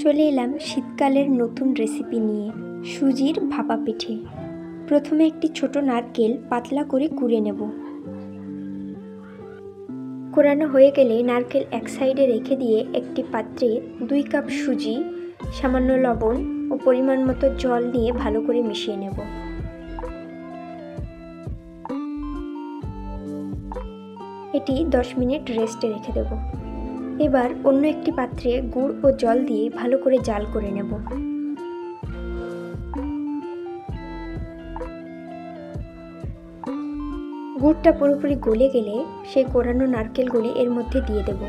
চলে এলাম শীতকালের নতুন রেসিপি নিয়ে, সুজির ভাপা পিঠে। প্রথমে একটি ছোট নারকেল পাতলা করে কুড়ে নেব। কোরানো হয়ে গেলে নারকেল এক সাইডে রেখে দিয়ে একটি পাত্রে 2 কাপ সুজি, সামান্য লবণ ও পরিমাণ মতো জল নিয়ে ভালো করে মিশিয়ে নেব। এটি 10 মিনিট রেস্টে রেখে দেব। এবার অন্য একটি পাত্রে গুড় ও জল দিয়ে ভালো করে জাল করে নেব। গুড়টা পুরোপুরি গলে গেলে সেই কোরানো নারকেলগুলি এর মধ্যে দিয়ে দেব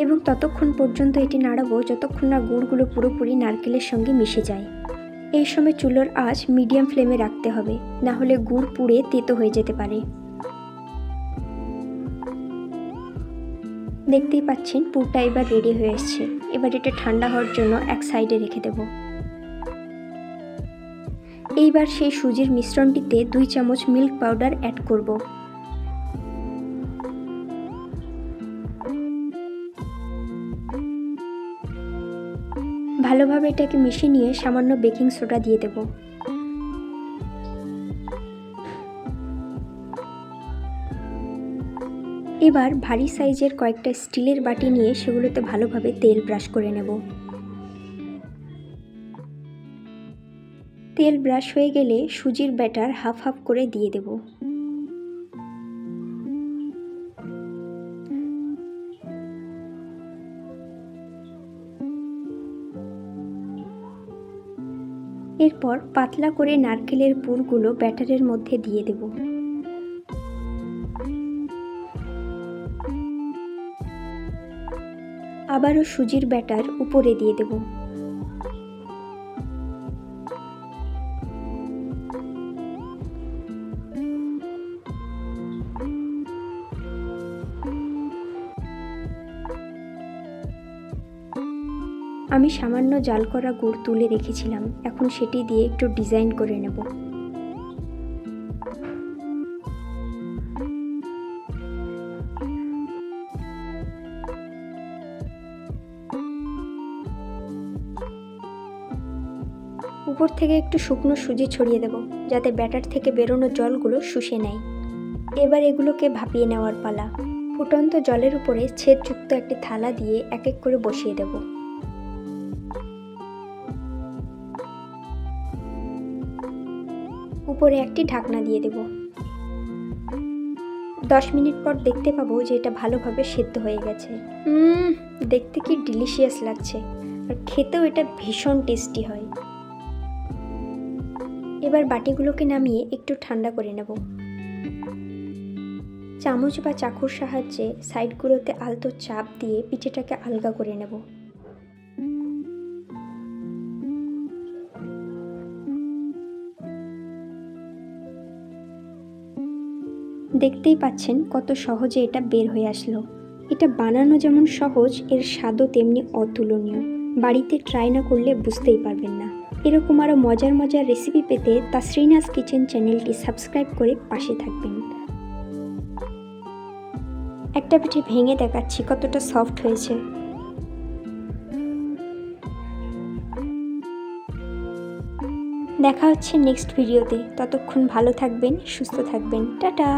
এবং ততক্ষণ পর্যন্ত এটি নাড়াবো যতক্ষণ না গুড়গুলো পুরোপুরি নারকেলের সঙ্গে মিশে যায়। এই সময় চুলার আঁচ মিডিয়াম ফ্লেমে রাখতে হবে, না হলে গুড় পুড়ে তেতো হয়ে যেতে পারে। দেখতেই পাচ্ছেন পুরটা এবার রেডি হয়ে এসছে। এবার এটা ঠান্ডা হওয়ার জন্য এক সাইডে রেখে দেব। এইবার সেই সুজির মিশ্রণটিতে 2 চামচ মিল্ক পাউডার অ্যাড করব। ভালোভাবে এটাকে মিশিয়ে নিয়ে সামান্য বেকিং সোডা দিয়ে দেব। এবার ভারী সাইজের কয়েকটা স্টিলের বাটি নিয়ে সেগুলোতে ভালোভাবে তেল ব্রাশ করে নেব। তেল ব্রাশ হয়ে গেলে সুজির ব্যাটার হাফ হাফ করে দিয়ে দেব। এরপর পাতলা করে নারকেলের পুরগুলো ব্যাটারের মধ্যে দিয়ে দেব। আবারও সুজির ব্যাটার উপরে দিয়ে দেব। আমি সামান্য জাল করা গুড় তুলে রেখেছিলাম, এখন সেটি দিয়ে একটু ডিজাইন করে নেব। উপর থেকে একটু শুকনো সুজি ছড়িয়ে দেব, যাতে ব্যাটার থেকে বেরোনো জলগুলো শুষে নেয়। এবার এগুলোকে ভাপিয়ে নেওয়ার পালা। ফুটন্ত জলের উপরে ছেদযুক্ত একটি থালা দিয়ে এক এক করে বসিয়ে দেব। উপরে একটি ঢাকনা দিয়ে দেব। 10 মিনিট পর দেখতে পাবো যে এটা ভালোভাবে সেদ্ধ হয়ে গেছে। দেখতে কি ডিলিশিয়াস লাগছে, আর খেতেও এটা ভীষণ টেস্টি হয়। এবার বাটিগুলোকে নামিয়ে একটু ঠান্ডা করে নেব। চামচ বা চাকুর সাহায্যে সাইডগুলোতে আলতো চাপ দিয়ে পিঠেটাকে আলগা করে নেব। দেখতেই পাচ্ছেন কত সহজে এটা বের হয়ে আসলো। এটা বানানো যেমন সহজ, এর স্বাদও তেমনি অতুলনীয়। বাড়িতে ট্রাই না করলে বুঝতেই পারবেন না। এরকম আরও মজার মজার রেসিপি পেতে তাসরিনাস কিচেন চ্যানেলটি সাবস্ক্রাইব করে পাশে থাকবেন। একটা পিঠে ভেঙে দেখাচ্ছি কতটা সফট হয়েছে। দেখা হচ্ছে নেক্সট ভিডিওতে। ততক্ষণ ভালো থাকবেন, সুস্থ থাকবেন। টাটা।